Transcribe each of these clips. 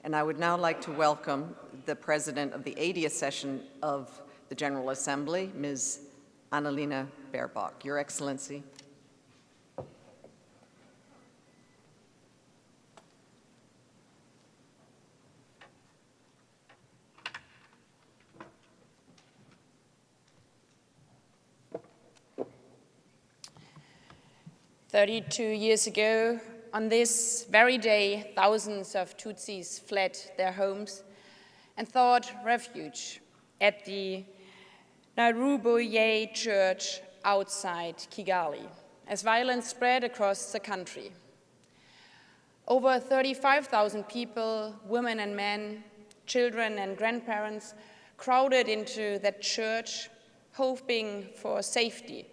And I would now like to welcome the President of the 80th session of the General Assembly, Ms. Annalena Baerbock. Your Excellency. "32 years ago, on this very day, thousands of Tutsis fled their homes and sought refuge at the Naruboye church outside Kigali, as violence spread across the country. Over 35,000 people, women and men, children and grandparents, crowded into that church, hoping for safety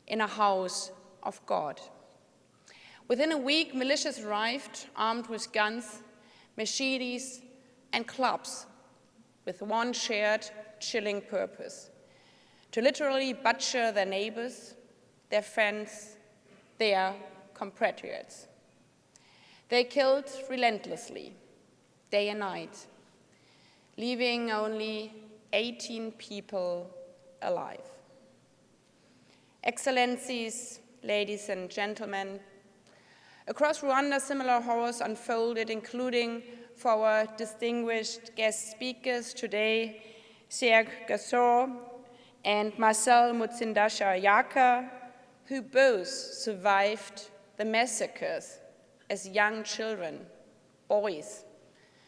in a house of God. Within a week, militias arrived, armed with guns, machetes, and clubs, with one shared, chilling purpose: to literally butcher their neighbors, their friends, their compatriots. They killed relentlessly, day and night, leaving only 18 people alive. Excellencies, ladies and gentlemen, across Rwanda, similar horrors unfolded, including for our distinguished guest speakers today, Serge Gasor and Marcel Mutsindasha-Yaka, who both survived the massacres as young children, boys,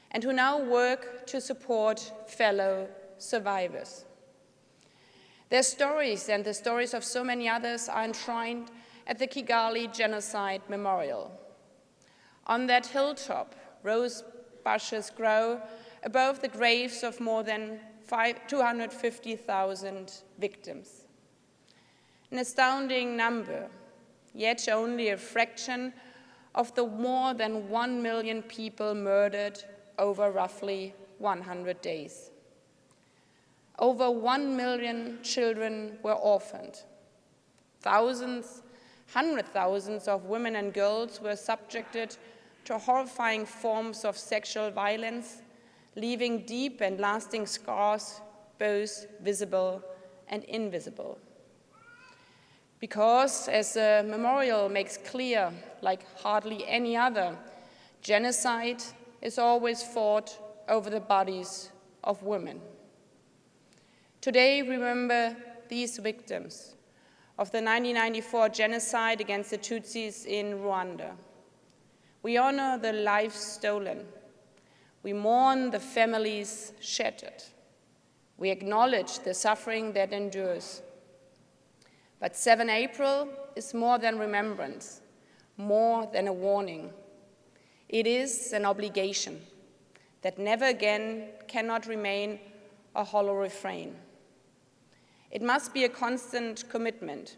and who now work to support fellow survivors. Their stories and the stories of so many others are enshrined at the Kigali Genocide Memorial. On that hilltop, rose bushes grow above the graves of more than 250,000 victims. An astounding number, yet only a fraction of the more than 1 million people murdered over roughly 100 days. Over 1 million children were orphaned. Thousands, hundred thousands of women and girls were subjected to horrifying forms of sexual violence, leaving deep and lasting scars, both visible and invisible. Because, as the memorial makes clear, like hardly any other, genocide is always fought over the bodies of women. Today, we remember these victims of the 1994 genocide against the Tutsis in Rwanda. We honor the lives stolen. We mourn the families shattered. We acknowledge the suffering that endures. But 7 April is more than remembrance, more than a warning. It is an obligation that never again cannot remain a hollow refrain. It must be a constant commitment,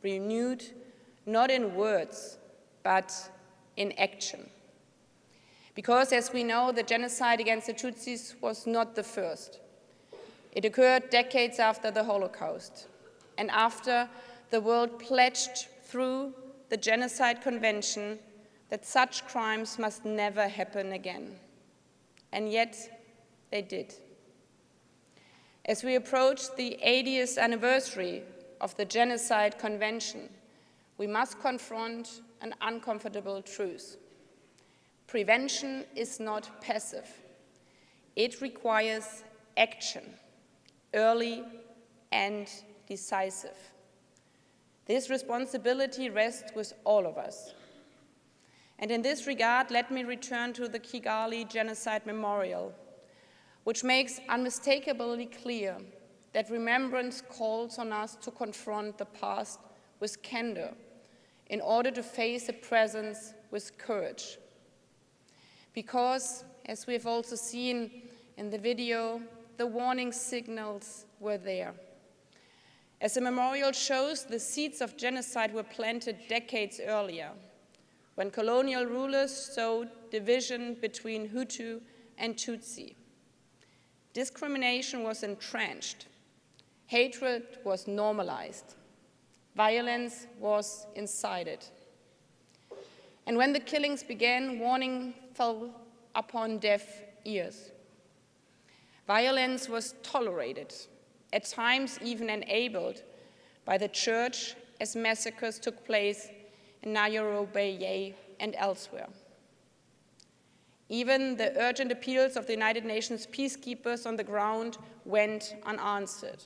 renewed not in words, but in action. Because, as we know, the genocide against the Tutsis was not the first. It occurred decades after the Holocaust, and after the world pledged through the Genocide Convention that such crimes must never happen again. And yet, they did. As we approach the 80th anniversary of the Genocide Convention, we must confront an uncomfortable truth. Prevention is not passive. It requires action, early and decisive. This responsibility rests with all of us. And in this regard, let me return to the Kigali Genocide Memorial, which makes unmistakably clear that remembrance calls on us to confront the past with candor in order to face the present with courage. Because, as we've also seen in the video, the warning signals were there. As the memorial shows, the seeds of genocide were planted decades earlier, when colonial rulers sowed division between Hutu and Tutsi. Discrimination was entrenched. Hatred was normalized. Violence was incited. And when the killings began, warning fell upon deaf ears. Violence was tolerated, at times even enabled, by the church as massacres took place in Nairobi and elsewhere. Even the urgent appeals of the United Nations peacekeepers on the ground went unanswered.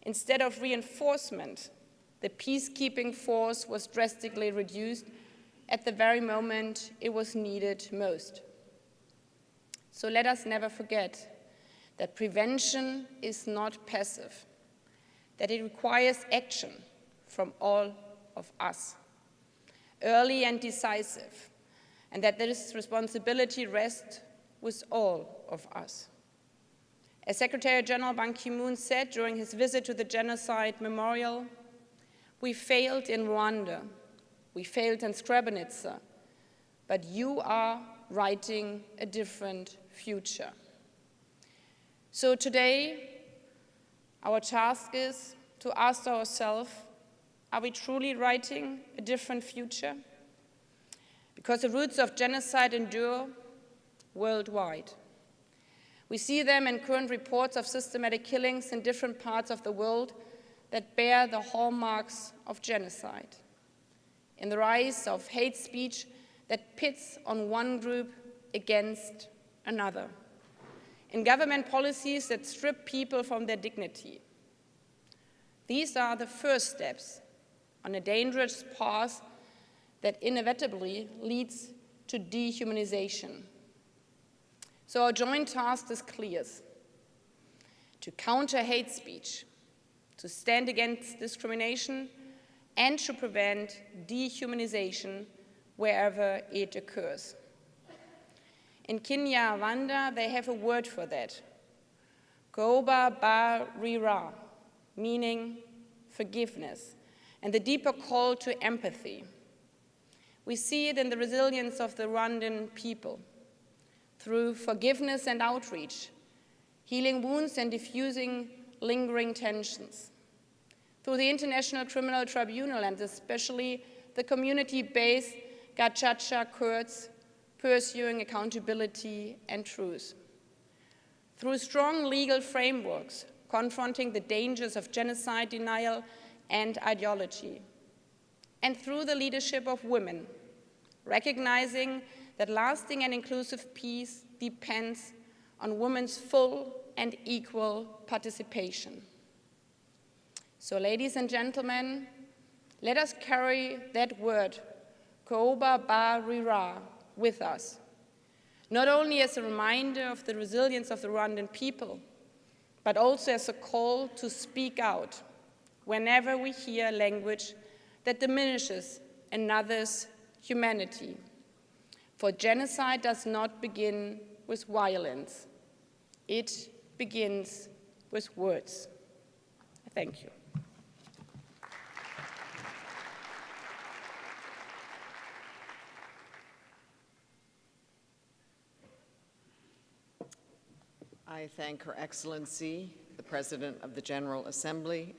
Instead of reinforcement, the peacekeeping force was drastically reduced at the very moment it was needed most. So let us never forget that prevention is not passive, that it requires action from all of us, early and decisive, and that this responsibility rests with all of us. As Secretary General Ban Ki-moon said during his visit to the Genocide Memorial, we failed in Rwanda, we failed in Srebrenica, but you are writing a different future. So today, our task is to ask ourselves, are we truly writing a different future? Because the roots of genocide endure worldwide. We see them in current reports of systematic killings in different parts of the world that bear the hallmarks of genocide, in the rise of hate speech that pits on one group against another, in government policies that strip people from their dignity. These are the first steps on a dangerous path that inevitably leads to dehumanization. So our joint task is clear: to counter hate speech, to stand against discrimination, and to prevent dehumanization wherever it occurs. In Kenya, Rwanda, they have a word for that, Kuoba Barira, meaning forgiveness, and the deeper call to empathy. We see it in the resilience of the Rwandan people, through forgiveness and outreach, healing wounds and diffusing lingering tensions, through the International Criminal Tribunal and especially the community-based Gacaca courts pursuing accountability and truth, through strong legal frameworks confronting the dangers of genocide denial and ideology, and through the leadership of women, recognizing that lasting and inclusive peace depends on women's full and equal participation. So, ladies and gentlemen, let us carry that word, Kuoba Barira, with us, not only as a reminder of the resilience of the Rwandan people, but also as a call to speak out whenever we hear language that diminishes another's humanity. For genocide does not begin with violence. It begins with words. Thank you. I thank Her Excellency, the President of the General Assembly,